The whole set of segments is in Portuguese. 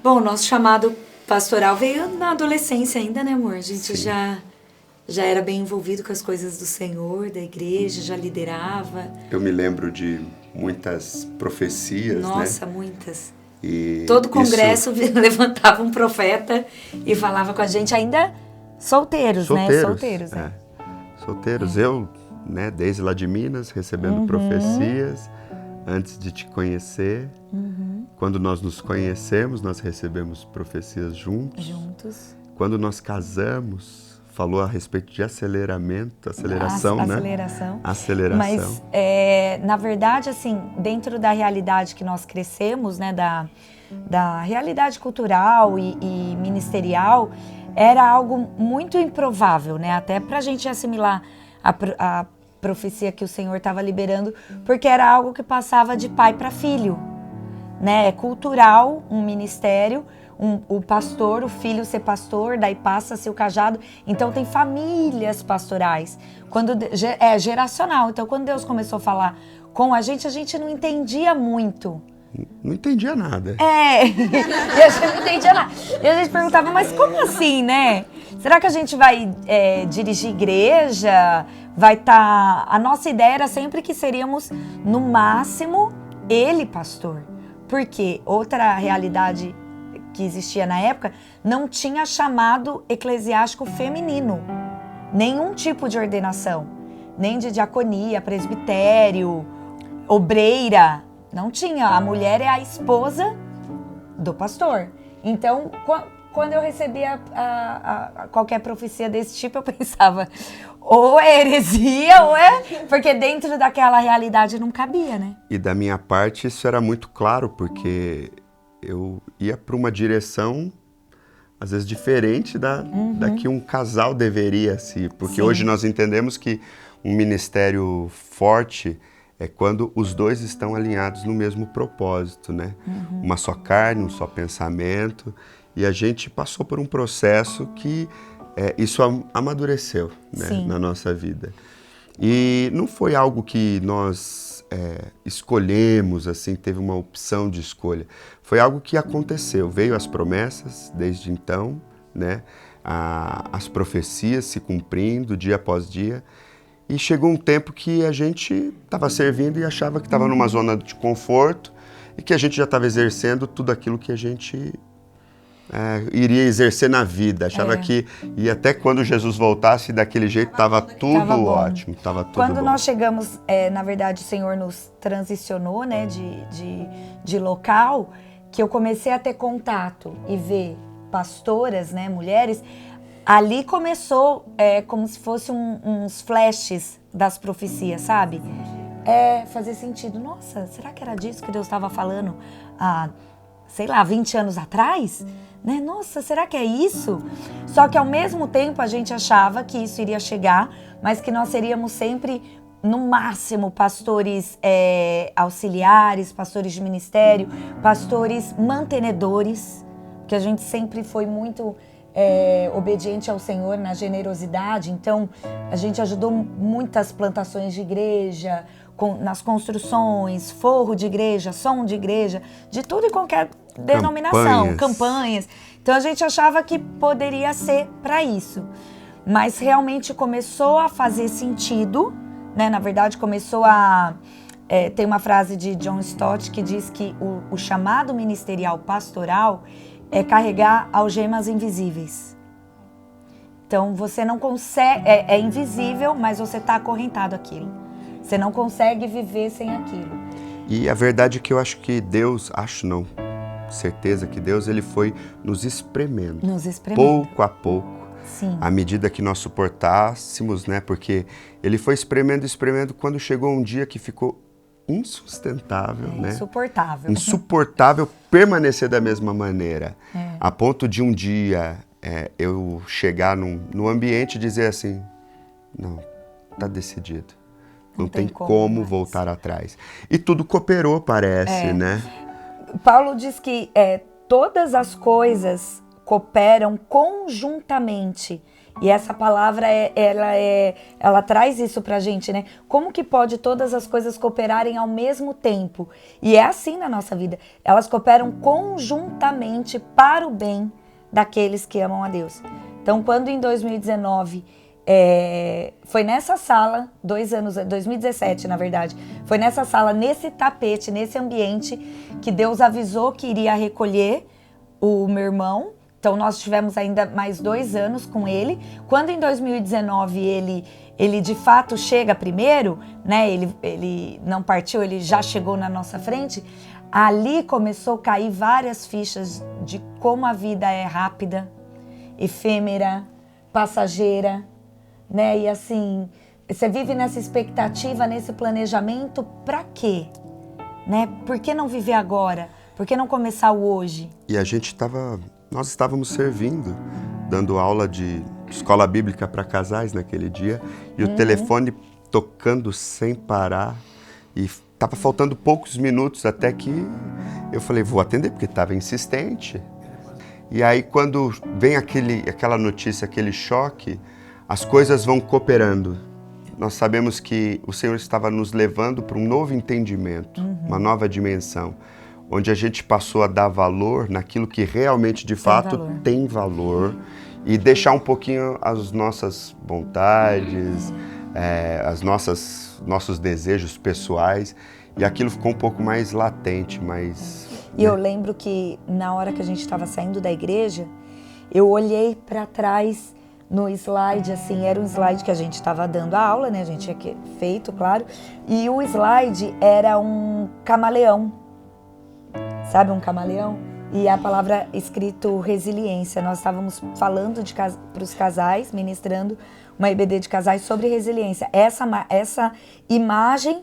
Bom, nosso chamado pastoral veio na adolescência ainda, né, amor? A gente já era bem envolvido com as coisas do Senhor, da igreja, já liderava. Eu me lembro de muitas profecias, Nossa, né? muitas. E Todo congresso levantava um profeta e falava com a gente, ainda solteiros, né? Solteiros, é. Solteiros. Eu, né, desde lá de Minas, recebendo profecias antes de te conhecer. Quando nós nos conhecemos, nós recebemos profecias juntos. Quando nós casamos, falou a respeito de aceleração, né? Aceleração. Mas, na verdade, assim, dentro da realidade que nós crescemos, né, da realidade cultural e ministerial, era algo muito improvável, né? Até pra gente assimilar a profecia que o Senhor estava liberando, porque era algo que passava de pai para filho, né? É cultural, um ministério, o pastor, o filho ser pastor, daí passa-se o cajado. Então tem famílias pastorais, é geracional. Então quando Deus começou a falar com a gente não entendia muito. Não entendia nada. E a gente não entendia nada. E a gente perguntava, mas como assim, né? Será que a gente vai dirigir igreja? Vai estar... A nossa ideia era sempre que seríamos, no máximo, ele pastor. Porque outra realidade que existia na época, não tinha chamado eclesiástico feminino. Nenhum tipo de ordenação. Nem de diaconia, presbitério, obreira. Não tinha. A mulher é a esposa do pastor. Então, quando eu recebia qualquer profecia desse tipo, eu pensava, ou é heresia, ou é... Porque dentro daquela realidade não cabia, né? E da minha parte, isso era muito claro, porque eu ia para uma direção, às vezes, diferente da que um casal deveria se... Porque hoje nós entendemos que um ministério forte é quando os dois estão alinhados no mesmo propósito, né? Uma só carne, um só pensamento. E a gente passou por um processo que isso amadureceu, né, na nossa vida. E não foi algo que nós escolhemos, assim, teve uma opção de escolha. Foi algo que aconteceu. Veio as promessas desde então, né? As profecias se cumprindo dia após dia. E chegou um tempo que a gente estava servindo e achava que estava numa zona de conforto e que a gente já estava exercendo tudo aquilo que a gente iria exercer na vida. Achava que ia até quando Jesus voltasse daquele jeito, estava tudo ótimo, estava tudo Quando bom. nós chegamos, na verdade o Senhor nos transicionou, né, de local, que eu comecei a ter contato e ver pastoras, né, mulheres. Ali começou como se fosse uns flashes das profecias, sabe? Fazer sentido. Nossa, será que era disso que Deus estava falando há, sei lá, 20 anos atrás? Né? Nossa, será que é isso? Só que ao mesmo tempo a gente achava que isso iria chegar, mas que nós seríamos sempre, no máximo, pastores auxiliares, pastores de ministério, pastores mantenedores, que a gente sempre foi muito... obediente ao Senhor na generosidade. Então a gente ajudou muitas plantações de igreja, nas construções, forro de igreja, som de igreja, de tudo e qualquer denominação, campanhas. Então a gente achava que poderia ser para isso, mas realmente começou a fazer sentido, né? Na verdade começou a... tem uma frase de John Stott que diz que o chamado ministerial pastoral é carregar algemas invisíveis. Então você não consegue, é invisível, mas você está acorrentado àquilo. Você não consegue viver sem aquilo. E a verdade é que eu acho que Deus, certeza que Deus, ele foi nos espremendo. Pouco a pouco. Sim. À medida que nós suportássemos, né? Porque ele foi espremendo, quando chegou um dia que ficou insustentável, né? Insuportável permanecer da mesma maneira. A ponto de um dia eu chegar no ambiente e dizer assim, não, tá decidido. Não tem como voltar atrás. E tudo cooperou, parece, né? Paulo diz que todas as coisas cooperam conjuntamente. E essa palavra, ela traz isso pra gente, né? Como que pode todas as coisas cooperarem ao mesmo tempo? E é assim na nossa vida. Elas cooperam conjuntamente para o bem daqueles que amam a Deus. Então, quando em 2019, foi nessa sala, 2017 na verdade, foi nessa sala, nesse tapete, nesse ambiente, que Deus avisou que iria recolher o meu irmão. Então, nós tivemos ainda mais 2 anos com ele. Quando em 2019 ele de fato chega primeiro, né? Ele não partiu, ele já chegou na nossa frente. Ali começou a cair várias fichas de como a vida é rápida, efêmera, passageira, né? E assim, você vive nessa expectativa, nesse planejamento, pra quê? Né? Por que não viver agora? Por que não começar o hoje? E nós estávamos servindo, dando aula de escola bíblica para casais naquele dia, e o telefone tocando sem parar, e estava faltando poucos minutos até que eu falei, vou atender, porque estava insistente. E aí quando vem aquela notícia, aquele choque, as coisas vão cooperando. Nós sabemos que o Senhor estava nos levando para um novo entendimento, uma nova dimensão, onde a gente passou a dar valor naquilo que realmente, de fato, tem valor, e deixar um pouquinho as nossas vontades, nossos desejos pessoais, e aquilo ficou um pouco mais latente, mais... E eu lembro que na hora que a gente estava saindo da igreja, eu olhei para trás no slide, assim, era um slide que a gente estava dando a aula, né? A gente tinha feito, claro, e o slide era um camaleão. Sabe, um camaleão? E a palavra escrito resiliência. Nós estávamos falando para os casais, ministrando uma EBD de casais sobre resiliência. Essa imagem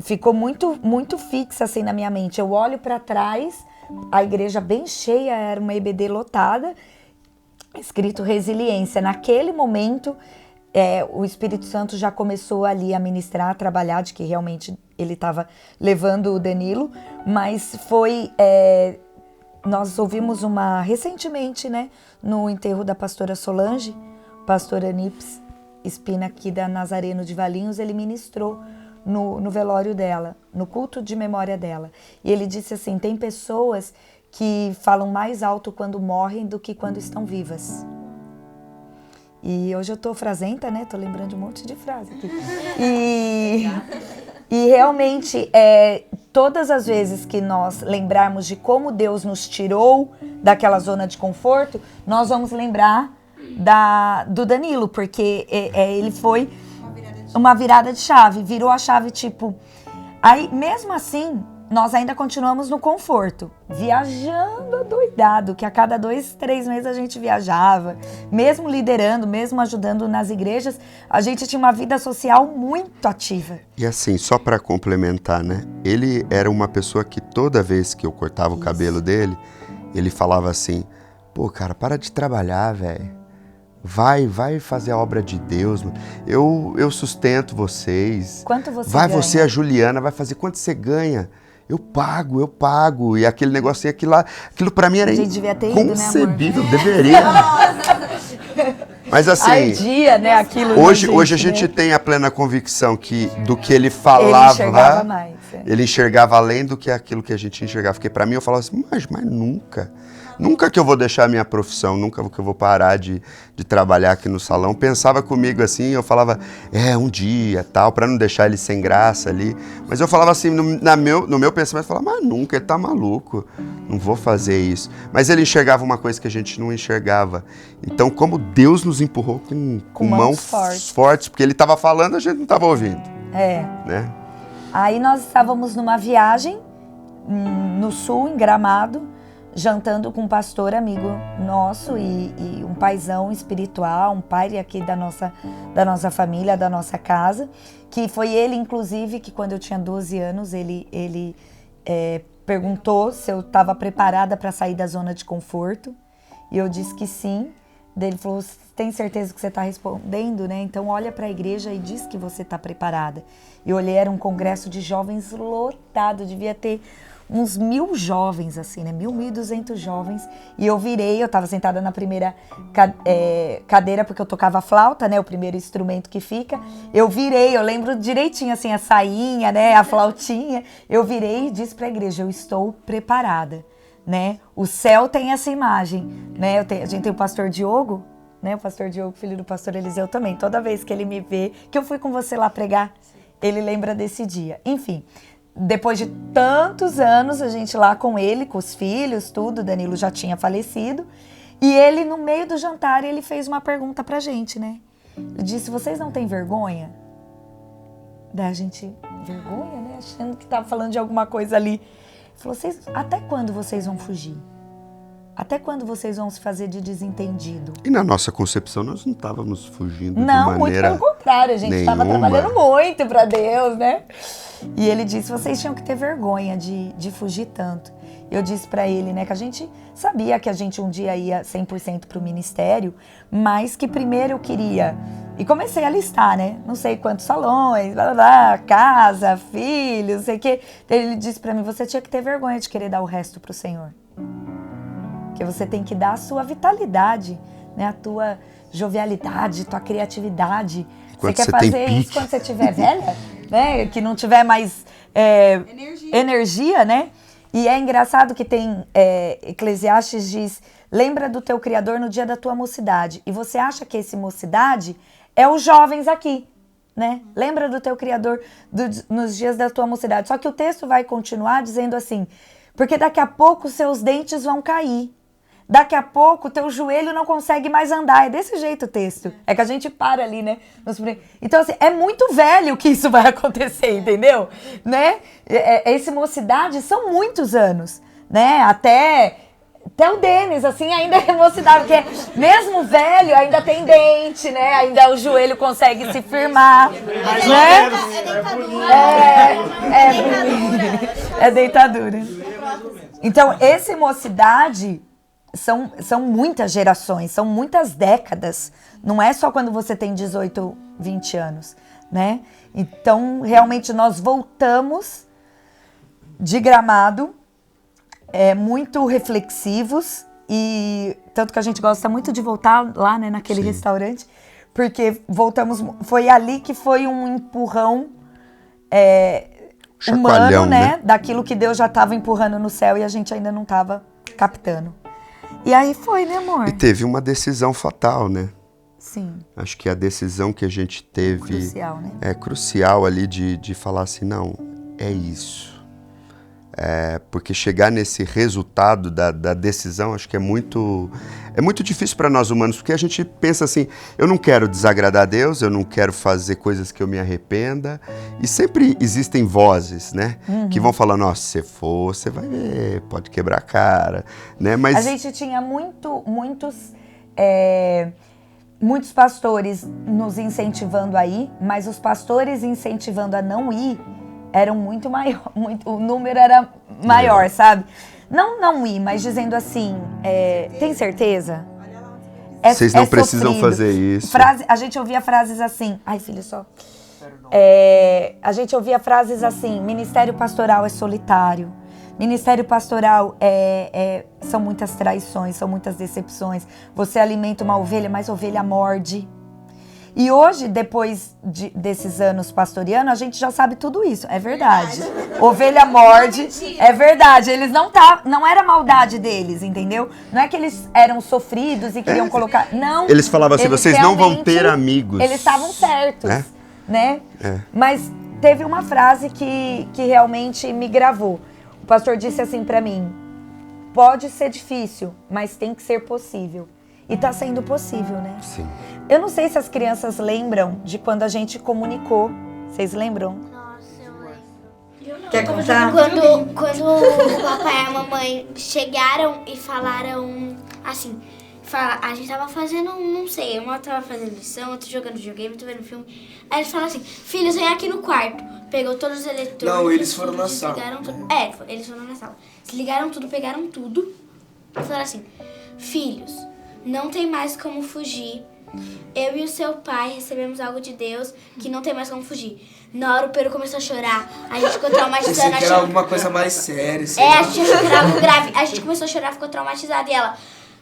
ficou muito, muito fixa assim na minha mente. Eu olho para trás, a igreja bem cheia, era uma EBD lotada, escrito resiliência. Naquele momento, o Espírito Santo já começou ali a ministrar, a trabalhar, de que realmente ele estava levando o Danilo, mas nós ouvimos recentemente, né, no enterro da pastora Solange, pastora Nips Espina aqui da Nazareno de Valinhos, ele ministrou no velório dela, no culto de memória dela. E ele disse assim, tem pessoas que falam mais alto quando morrem do que quando estão vivas. E hoje eu tô frasenta, né? Tô lembrando de um monte de frase aqui. E realmente, todas as vezes que nós lembrarmos de como Deus nos tirou daquela zona de conforto, nós vamos lembrar do Danilo, porque ele foi uma virada de chave, virou a chave, tipo... Aí, mesmo assim, nós ainda continuamos no conforto, viajando adoidado, que a cada 2, 3 meses a gente viajava, mesmo liderando, mesmo ajudando nas igrejas, a gente tinha uma vida social muito ativa. E assim, só para complementar, né? Ele era uma pessoa que toda vez que eu cortava o cabelo dele, ele falava assim, pô, cara, para de trabalhar, velho. Vai fazer a obra de Deus, mano. Eu sustento vocês. Quanto você ganha? Vai você, a Juliana, vai fazer quanto você ganha? Eu pago. E aquele negocinho, aquilo pra mim era inconcebível, né, deveria. Mas assim, ardia, né, aquilo hoje a gente tem a plena convicção que do que ele falava, ele enxergava mais. Ele enxergava além do que aquilo que a gente enxergava. Porque pra mim eu falava assim, mas nunca que eu vou deixar a minha profissão, nunca que eu vou parar de trabalhar aqui no salão. Pensava comigo assim, eu falava, um dia, tal, para não deixar ele sem graça ali. Mas eu falava assim, no meu pensamento, eu falava, mas nunca, ele tá maluco, não vou fazer isso. Mas ele enxergava uma coisa que a gente não enxergava. Então, como Deus nos empurrou com mãos fortes, porque ele estava falando, a gente não estava ouvindo. Né? Aí nós estávamos numa viagem no sul, em Gramado, jantando com um pastor amigo nosso e um paizão espiritual, um pai aqui da nossa família, da nossa casa, que foi ele, inclusive, que quando eu tinha 12 anos, ele perguntou se eu estava preparada para sair da zona de conforto, e eu disse que sim. Daí ele falou, tem certeza que você está respondendo, né? Então olha para a igreja e diz que você está preparada. E olhei, era um congresso de jovens lotado, devia ter uns 1.000 jovens, assim, né? 1.200 jovens. E eu virei, eu tava sentada na primeira cadeira, porque eu tocava flauta, né? O primeiro instrumento que fica. Eu virei, eu lembro direitinho, assim, a sainha, né? A flautinha. Eu virei e disse pra igreja, eu estou preparada, né? O céu tem essa imagem, né? A gente tem o pastor Diogo, né? O pastor Diogo, filho do pastor Eliseu também. Toda vez que ele me vê, que eu fui com você lá pregar, ele lembra desse dia. Enfim, depois de tantos anos, a gente lá com ele, com os filhos, tudo, Danilo já tinha falecido. E ele, no meio do jantar, ele fez uma pergunta pra gente, né? Ele disse, vocês não têm vergonha? Daí a gente, vergonha, né? Achando que tava falando de alguma coisa ali. Ele falou, até quando vocês vão fugir? Até quando vocês vão se fazer de desentendido? E na nossa concepção, nós não estávamos fugindo não, de maneira muito pelo contrário. A gente estava trabalhando muito para Deus, né? E ele disse, vocês tinham que ter vergonha de fugir tanto. Eu disse para ele, né, que a gente sabia que a gente um dia ia 100% para o ministério, mas que primeiro eu queria... E comecei a listar, né? Não sei quantos salões, blá, blá, blá, casa, filhos, não sei o quê. Ele disse para mim, você tinha que ter vergonha de querer dar o resto para o Senhor. Porque você tem que dar a sua vitalidade, né? A tua jovialidade, tua criatividade. Quando você quer fazer isso quando você estiver velha, né? Que não tiver mais energia, né? E é engraçado que tem Eclesiastes diz, lembra do teu Criador no dia da tua mocidade. E você acha que esse mocidade é os jovens aqui, né? Lembra do teu Criador nos dias da tua mocidade. Só que o texto vai continuar dizendo assim, porque daqui a pouco seus dentes vão cair. Daqui a pouco o teu joelho não consegue mais andar. É desse jeito o texto. É que a gente para ali, né? Então, assim, é muito velho que isso vai acontecer, entendeu? Né? Esse mocidade são muitos anos, né? Até o Denis, assim, ainda é mocidade, porque mesmo velho ainda tem dente, né? Ainda o joelho consegue se firmar, né? É deitadura. Então, esse mocidade... São muitas gerações, são muitas décadas. Não é só quando você tem 18, 20 anos, né? Então, realmente, nós voltamos de Gramado, muito reflexivos. E tanto que a gente gosta muito de voltar lá, né, naquele restaurante. Porque voltamos... Foi ali que foi um empurrão humano, né? Daquilo que Deus já estava empurrando no céu e a gente ainda não estava captando. E aí foi, né, amor? E teve uma decisão fatal, né? Sim. Acho que a decisão que a gente teve... Crucial, né? É crucial ali de falar assim, não, é isso. Porque chegar nesse resultado da decisão, acho que é muito difícil para nós humanos, porque a gente pensa assim, eu não quero desagradar a Deus, eu não quero fazer coisas que eu me arrependa, e sempre existem vozes, né, que vão falar, nossa, se você for, você vai ver, pode quebrar a cara, né, mas... A gente tinha muitos pastores nos incentivando a ir, mas os pastores incentivando a não ir, eram muito maior, o número era maior, sabe? Não ir, mas dizendo assim, tem certeza? Vocês não precisam fazer isso. A gente ouvia frases assim, ai filho, só. A gente ouvia frases assim, ministério pastoral é solitário, ministério pastoral são muitas traições, são muitas decepções, você alimenta uma ovelha, mas a ovelha morde. E hoje, depois desses anos pastoreando, a gente já sabe tudo isso. É verdade. Ovelha morde. É verdade. Eles não era maldade deles, entendeu? Não é que eles eram sofridos e queriam colocar... Não. Eles falavam assim, vocês não vão ter amigos. Eles estavam certos, né? Mas teve uma frase que realmente me gravou. O pastor disse assim pra mim, pode ser difícil, mas tem que ser possível. E tá sendo possível, né? Sim. Eu não sei se as crianças lembram de quando a gente comunicou. Vocês lembram? Nossa, eu lembro. Quer contar? Quando o papai e a mamãe chegaram e falaram assim... A gente tava fazendo, não sei, uma tava fazendo lição, outra jogando videogame, outra vendo filme. Aí eles falaram assim, filhos, vem aqui no quarto. Pegou todos os eletrônicos. Não, eles foram na sala. Eles foram na sala. Desligaram tudo, pegaram tudo. E falaram assim, filhos... Não tem mais como fugir eu e o seu pai recebemos algo de Deus que não tem mais como fugir. Na hora o Pedro começou a chorar, a gente ficou traumatizado. Pensei que era alguma coisa mais séria. A gente achou que era algo grave. A gente começou a chorar, ficou traumatizado. E ela,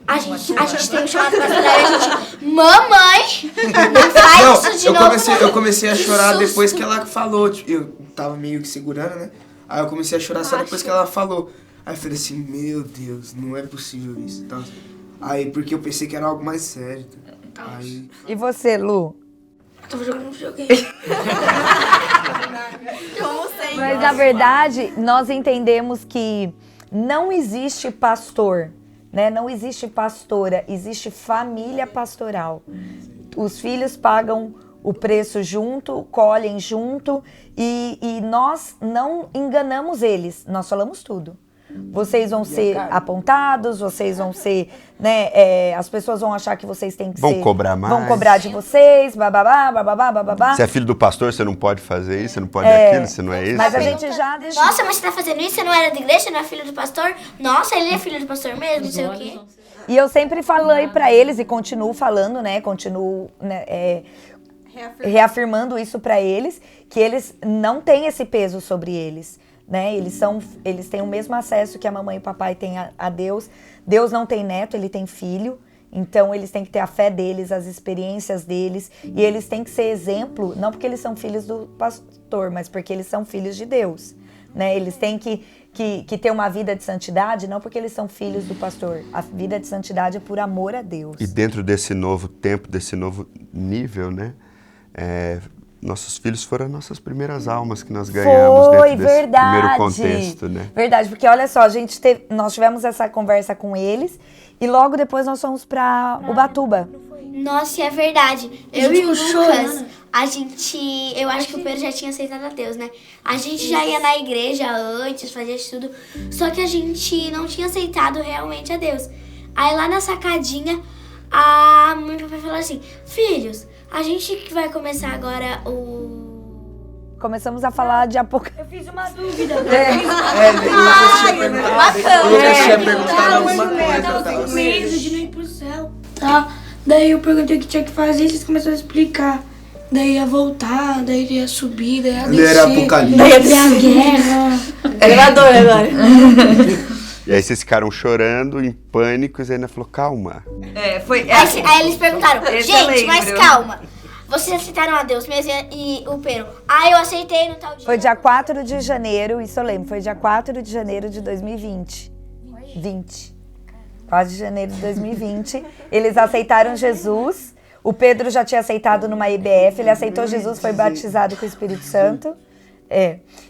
a gente tem um chamado pastoral e a gente, mamãe, não faz isso de novo. Eu comecei a chorar depois que ela falou. Tipo, eu tava meio que segurando, né? Aí eu comecei a chorar só depois que ela falou. Aí eu falei assim, meu Deus, não é possível isso. Então, aí, porque eu pensei que era algo mais sério. Aí... E você, Lu? Tava jogando videogame. Mas na verdade, nós entendemos que não existe pastor, né? Não existe pastora, existe família pastoral. Os filhos pagam o preço junto, colhem junto e nós não enganamos eles, nós falamos tudo. Vocês vão ser apontados, vocês vão ser, né, as pessoas vão achar que vocês têm que ser... Vão cobrar mais. Vão cobrar de vocês, bababá, bababá, bababá. Você é filho do pastor, você não pode fazer isso, você não pode aquilo, você não é isso. Mas a gente já deixou... Nossa, mas você tá fazendo isso? Você não era da igreja? Você não é filho do pastor? Nossa, ele é filho do pastor mesmo, não sei o quê. E eu sempre falei pra eles e continuo falando, né, reafirmando isso pra eles, que eles não têm esse peso sobre eles. Né? Eles têm o mesmo acesso que a mamãe e o papai têm a Deus. Deus não tem neto, ele tem filho. Então, eles têm que ter a fé deles, as experiências deles. E eles têm que ser exemplo, não porque eles são filhos do pastor, mas porque eles são filhos de Deus. Né? Eles têm que ter uma vida de santidade, não porque eles são filhos do pastor. A vida de santidade é por amor a Deus. E dentro desse novo tempo, desse novo nível, né? Nossos filhos foram as nossas primeiras almas que nós ganhamos dentro desse primeiro contexto, né? Verdade, porque olha só, nós tivemos essa conversa com eles e logo depois nós fomos para Ubatuba. Nossa, é verdade. Eu e o Lucas, eu acho que o Pedro já tinha aceitado a Deus, né? A gente já ia na igreja antes, fazia tudo, só que a gente não tinha aceitado realmente a Deus. Aí lá na sacadinha, a mãe e o papai falaram assim, filhos, a gente que vai começar agora Começamos a falar de Eu fiz uma dúvida. O Lucas tinha perguntado alguma coisa. Eu tava com medo de não ir pro céu, tá? Daí eu perguntei o que tinha que fazer e vocês começaram a explicar. Daí ia voltar, daí ia subir, daí ia descer. Ele era apocalipse. Daí ia ter a guerra. elevador agora. E aí vocês ficaram chorando, em pânico, e a Ana falou, calma. Aí eles perguntaram, gente, mas calma. Vocês aceitaram a Deus mesmo e o Pedro? Eu aceitei no tal dia. Foi dia 4 de janeiro, isso eu lembro, foi dia 4 de janeiro de 2020. 4 de janeiro de 2020. Eles aceitaram Jesus. O Pedro já tinha aceitado numa IBF, ele aceitou Jesus, foi batizado com o Espírito Santo.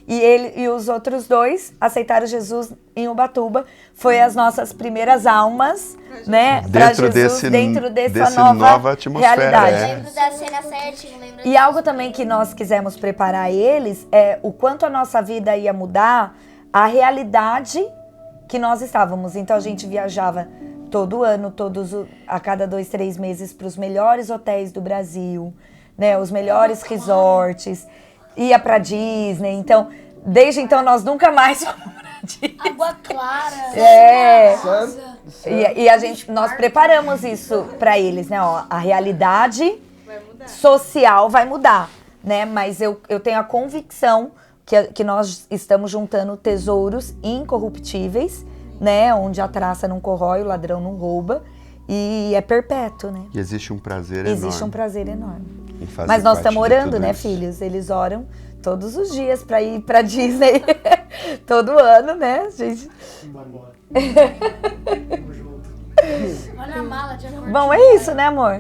E os outros dois aceitaram Jesus em Ubatuba. Foi as nossas primeiras almas, né, para Jesus dentro dessa nova atmosfera, realidade. Lembro da cena certinho, lembro. E algo também que nós quisemos preparar eles é o quanto a nossa vida ia mudar, a realidade que nós estávamos. Então a gente viajava todo ano, a cada 2, 3 meses para os melhores hotéis do Brasil, né, os melhores resorts. Ia pra Disney, então, desde então nós nunca mais fomos pra Disney. Água clara. Nós preparamos isso pra eles, né, ó, a realidade social vai mudar, né, mas eu tenho a convicção que nós estamos juntando tesouros incorruptíveis, né, onde a traça não corrói, o ladrão não rouba, e é perpétuo, né. E existe um prazer enorme. Existe um prazer enorme. Mas nós estamos orando, né, filhos? Eles oram todos os dias para ir para Disney. Todo ano, né, gente? Olha a mala de acordo. Bom, é isso, né, amor?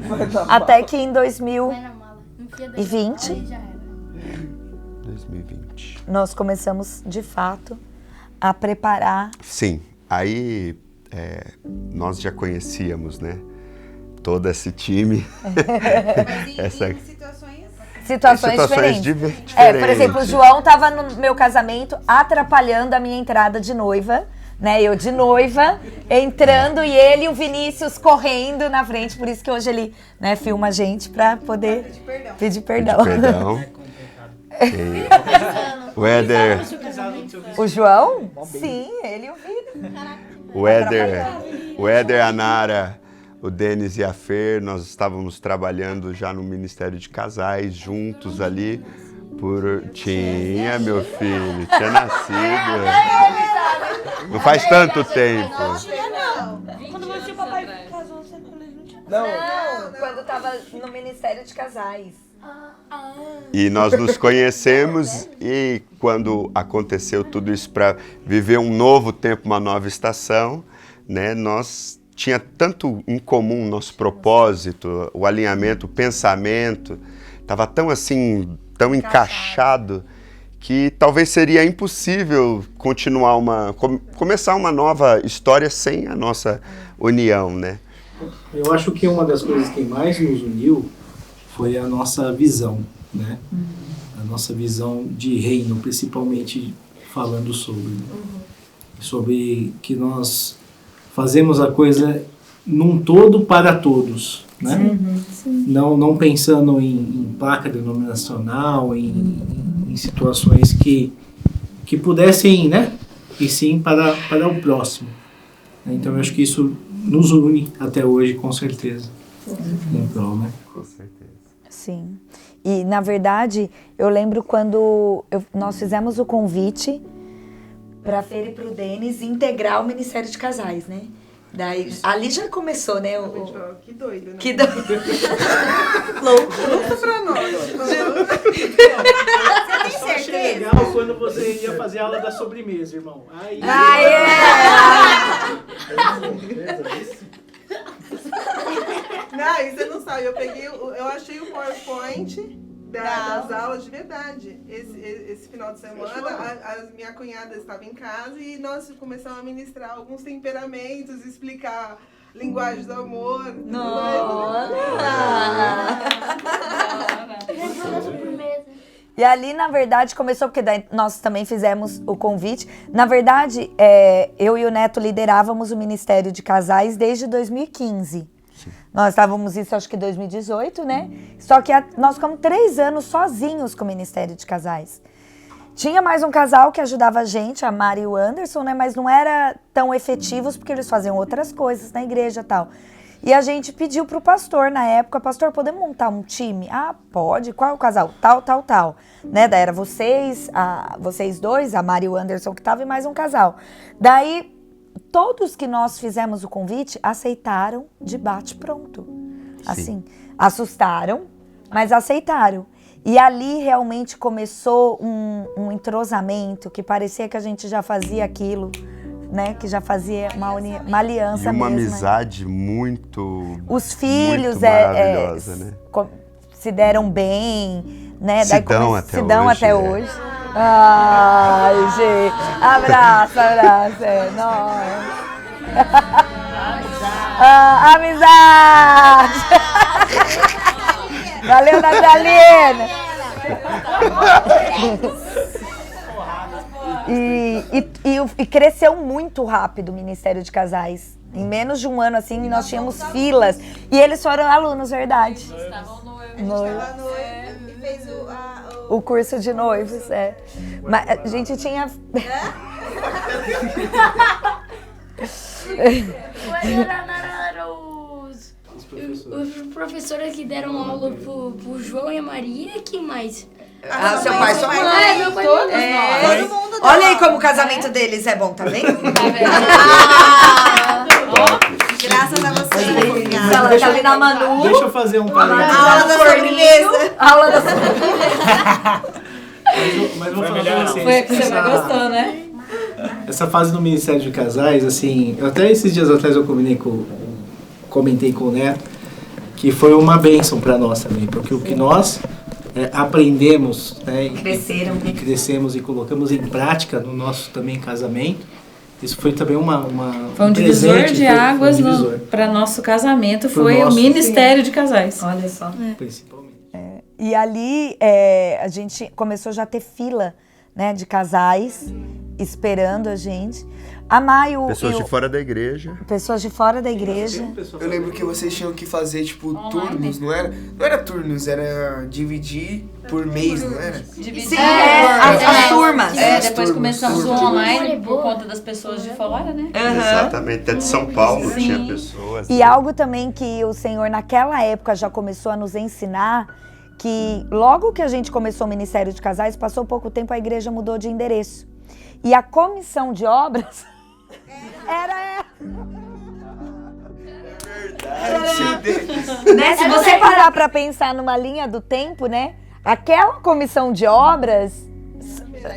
Até que em 2020 nós começamos, de fato, a preparar. Sim, aí nós já conhecíamos, né? Todo esse time. Situações diferentes. Por exemplo, o João estava no meu casamento atrapalhando a minha entrada de noiva, né? Eu de noiva, entrando e ele e o Vinícius correndo na frente. Por isso que hoje ele, né, filma a gente para poder pedir perdão. O Éder. O João? Sim, ele e o Vini. O Éder, a Nara, o Denis e a Fer, nós estávamos trabalhando já no Ministério de Casais, juntos ali. Tinha, meu filho, tinha nascido. Não faz tanto tempo. Quando você e o papai casou, você não tinha. Não, quando tava no Ministério de Casais. E nós nos conhecemos e quando aconteceu tudo isso para viver um novo tempo, uma nova estação, né, nós tinha tanto em comum nosso propósito, o alinhamento, o pensamento, estava tão assim, tão encaixado que talvez seria impossível continuar começar uma nova história sem a nossa união, né? Eu acho que uma das coisas que mais nos uniu foi a nossa visão, né? A nossa visão de reino, principalmente falando sobre que nós fazemos a coisa num todo para todos, né? Não pensando em placa denominacional, em situações que pudessem, né? E sim para o próximo. Então eu acho que isso nos une até hoje, com certeza. Então, né? Com certeza. Sim. E, na verdade, eu lembro quando nós fizemos o convite para a Fer e para o Denis integrar o Ministério de Casais, né? Daí, ali já começou, né? Que doido, né? Que doido. Louco. Conta pra nós. Só achei legal quando você ia fazer aula da sobremesa, irmão. Aí, Não, e você não sabe, eu achei o PowerPoint das aulas de verdade. Esse final de semana, a minha cunhada estava em casa e nós começamos a ministrar alguns temperamentos, explicar linguagem do amor. E ali, na verdade, começou porque daí nós também fizemos o convite. Na verdade, eu e o Neto liderávamos o Ministério de Casais desde 2015. Sim. Nós estávamos isso, acho que 2018, né? Só que nós ficamos 3 anos sozinhos com o Ministério de Casais. Tinha mais um casal que ajudava a gente, a Mari e o Anderson, né? Mas não era tão efetivos porque eles faziam outras coisas na igreja e tal. E a gente pediu pro pastor na época, pastor, podemos montar um time? Ah, pode. Qual é o casal? Tal. Né? Daí era vocês dois, a Mari e o Anderson que estavam e mais um casal. Daí, todos que nós fizemos o convite aceitaram de bate-pronto. Assim, assustaram, mas aceitaram. E ali realmente começou um entrosamento que parecia que a gente já fazia aquilo, né? Que já fazia uma aliança mesmo. E uma amizade muito, os filhos muito maravilhosa, né? Se deram bem, né? Se dão até hoje. Ai, gente. Abraço. Nóis. Amizade. Valeu, Natalina. E cresceu muito rápido o Ministério de Casais. Em menos de um ano, assim, nós tínhamos filas. E eles foram alunos, verdade. Estavam Noivo e fez o curso de noivos, Mas a gente tinha... Os professores que deram aula pro João e a Maria, quem mais? seu pai, sua mãe. Meu pai, todos nós. Todo mundo Olha aí como o casamento deles é bom, tá vendo? Graças a você. Ela tá ali na Manu. Deixa eu fazer um parênteses. Aula da sobremesa. Aula da sobremesa. Mas vou falar assim, Foi a que você mais gostou, né? Essa fase no Ministério de Casais, assim, até esses dias atrás eu comentei com o Neto, que foi uma bênção para nós também, porque o que nós aprendemos, né, e crescemos e colocamos em prática no nosso também casamento, isso foi também foi um divisor presente, de águas para nosso casamento, foi o Ministério de Casais. Olha só. Principalmente. E ali a gente começou já a ter fila, né, de casais esperando a gente. A Maio... Pessoas de fora da igreja. Pessoas de fora da igreja. Eu lembro que vocês tinham que fazer, tipo, turnos, não era? Não era turnos, era dividir por mês, não era? Dividir. As turmas. Depois começamos o online por conta das pessoas de fora, né? Exatamente. Até de São Paulo tinha pessoas. E algo também que o Senhor naquela época já começou a nos ensinar, que logo que a gente começou o Ministério de Casais, passou pouco tempo, a igreja mudou de endereço. E a comissão de obras era... Né? Se você parar para pensar numa linha do tempo, né? Aquela comissão de obras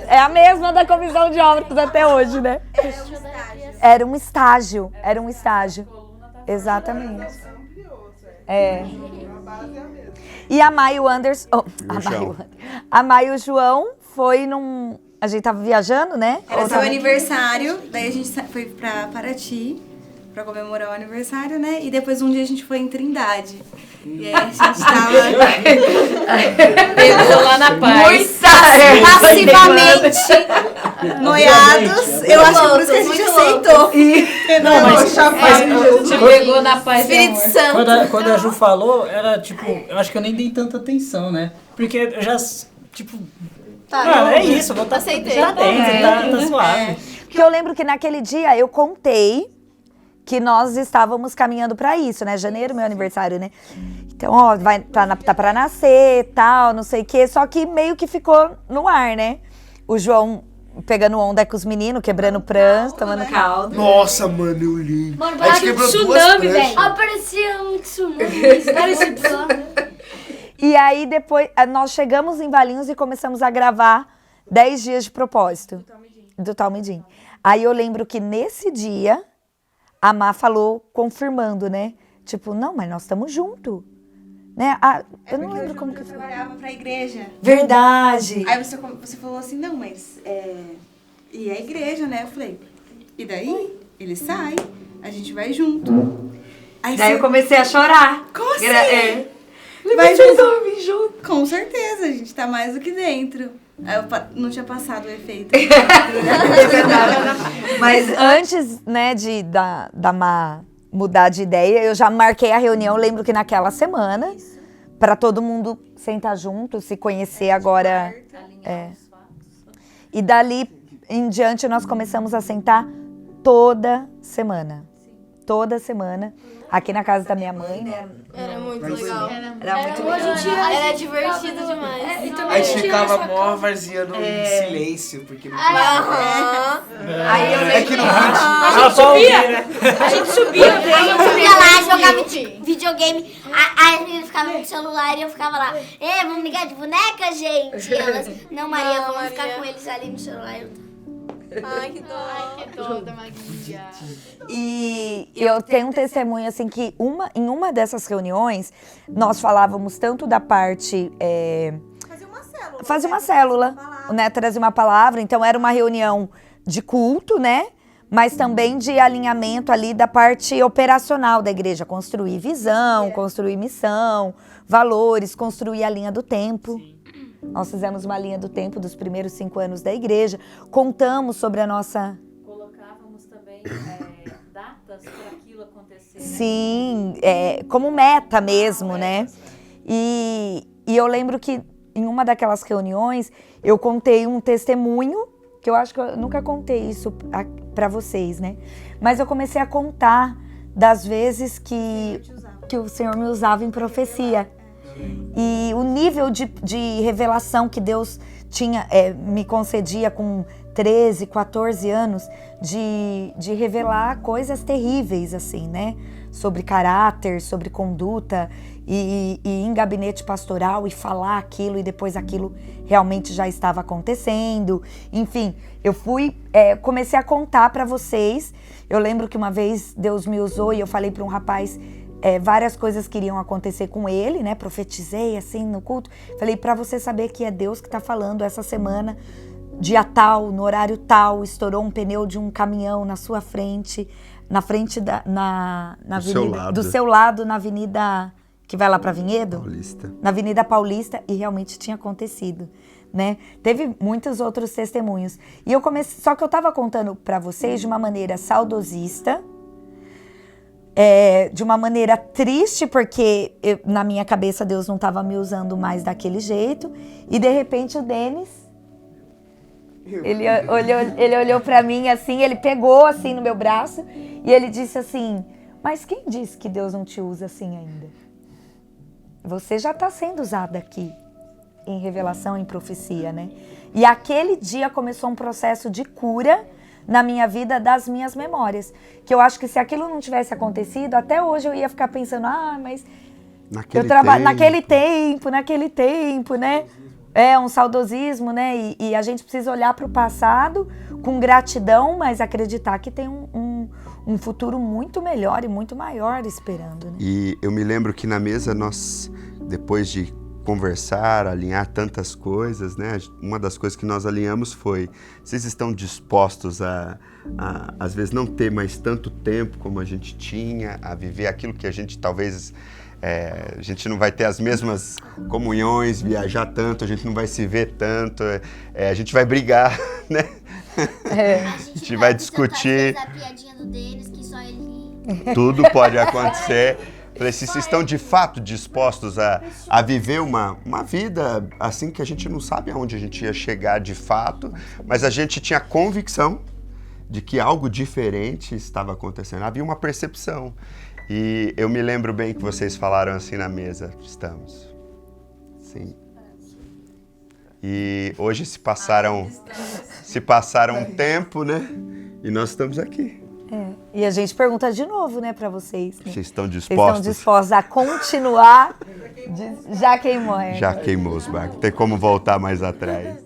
é a mesma da comissão de obras até hoje, né? Era um estágio. Exatamente. E a Maio Anderson... a Maio João foi num... A gente tava viajando, né? Era seu aniversário, daí a gente foi pra Paraty pra comemorar o aniversário, né? E depois um dia a gente foi em Trindade. E aí a gente tava... Pegou lá na paz. Passivamente noiados. Eu acho que por isso que a gente aceitou. Não, mas Te pegou na paz, Espírito Santo. Quando a Ju falou, era tipo, eu acho que eu nem dei tanta atenção, né? Porque eu já, tipo... é isso, vou estar aceitei. Já dentro, tá suave. Porque eu lembro que naquele dia eu contei que nós estávamos caminhando para isso, né? Janeiro, meu aniversário, né? Então, ó, tá pra nascer, tal, não sei o quê. Só que meio que ficou no ar, né? O João pegando onda com os meninos, quebrando prancha, tomando caldo. Nossa, mano, eu li. Mano, A gente quebrou tsunami, duas velho. pranchas. Aparecia um tsunami. Parecia tsunami. E aí, depois, nós chegamos em Valinhos e começamos a gravar 10 dias de propósito. Do Talmidim. Aí eu lembro que nesse dia, a Má falou, confirmando, né? Tipo, não, mas nós estamos juntos. Né? Eu não lembro como que Eu foi. trabalhava pra igreja. Verdade. Aí você falou assim, não, mas... E a igreja, né? Eu falei, e daí? Ele sai, a gente vai junto. Aí Daí eu comecei a chorar. Como assim? Vai dormir junto. Com certeza, a gente tá mais do que dentro. Aí eu não tinha passado o efeito. Mas antes, né, da Má mudar de ideia, eu já marquei a reunião, lembro que naquela semana, para todo mundo sentar junto, se conhecer agora. E dali em diante nós começamos a sentar toda semana. Toda semana. Aqui na casa da minha mãe, né? Era muito legal. Era muito legal. Era divertido demais. A gente ficava mó varziando em silêncio, porque não Aí eu É que no vídeo... A gente subia. Eu ia lá, jogava videogame, aí ele ficava no celular e eu ficava lá, vamos ligar de boneca, gente? E elas, não, Maria, vamos ficar com eles ali no celular. Ai, que dó da Maguinha. E eu tenho um testemunho, assim, que em uma dessas reuniões, nós falávamos tanto da parte... Fazia uma célula, né? Trazia uma palavra. Então, era uma reunião de culto, né? Mas também de alinhamento ali da parte operacional da igreja. Construir visão, construir missão, valores, construir a linha do tempo. Nós fizemos uma linha do tempo dos primeiros 5 anos da igreja. Contamos sobre a nossa... Colocávamos também datas para aquilo acontecer. Sim, como meta mesmo, né? E eu lembro que em uma daquelas reuniões, eu contei um testemunho, que eu acho que eu nunca contei isso para vocês, né? Mas eu comecei a contar das vezes que o Senhor me usava em profecia. E o nível de revelação que Deus me concedia com 13, 14 anos, de revelar coisas terríveis, assim, né? Sobre caráter, sobre conduta, e em gabinete pastoral, e falar aquilo, e depois aquilo realmente já estava acontecendo. Enfim, eu comecei a contar para vocês. Eu lembro que uma vez Deus me usou e eu falei para um rapaz... várias coisas que iriam acontecer com ele, né? Profetizei assim no culto. Falei, para você saber que é Deus que tá falando, essa semana, dia tal, no horário tal, estourou um pneu de um caminhão na sua frente, na frente na avenida, do seu lado, na avenida que vai lá para Vinhedo? Paulista. Na Avenida Paulista, e realmente tinha acontecido. né? Teve muitos outros testemunhos. E eu comecei, só que eu estava contando para vocês de uma maneira saudosista, de uma maneira triste, porque na minha cabeça Deus não estava me usando mais daquele jeito. E de repente o Denis, ele olhou para mim assim, ele pegou assim no meu braço e ele disse assim: mas quem disse que Deus não te usa assim ainda? Você já está sendo usada aqui em revelação, em profecia, né? E aquele dia começou um processo de cura na minha vida das minhas memórias. Que eu acho que se aquilo não tivesse acontecido, até hoje eu ia ficar pensando, mas naquele tempo, né? É um saudosismo, né? E a gente precisa olhar para o passado com gratidão, mas acreditar que tem um futuro muito melhor e muito maior esperando, né? E eu me lembro que na mesa nós, depois de conversar, alinhar tantas coisas, né? Uma das coisas que nós alinhamos foi: vocês estão dispostos a às vezes não ter mais tanto tempo como a gente tinha, a viver aquilo que a gente talvez a gente não vai ter as mesmas comunhões, viajar tanto, a gente não vai se ver tanto, a gente vai brigar, né? A gente vai discutir. A piadinha do Denis, que só ele... Tudo pode acontecer. Falei, se vocês estão de fato dispostos a viver uma vida assim, que a gente não sabe aonde a gente ia chegar de fato, mas a gente tinha convicção de que algo diferente estava acontecendo. Havia uma percepção. E eu me lembro bem que vocês falaram assim na mesa: estamos. Sim. E hoje se passaram um tempo, né? E nós estamos aqui. E a gente pergunta de novo, né, para vocês. Né? Vocês estão dispostos? Vocês estão dispostos a continuar? Já queimou. Já queimou os barcos. Não tem como voltar mais atrás.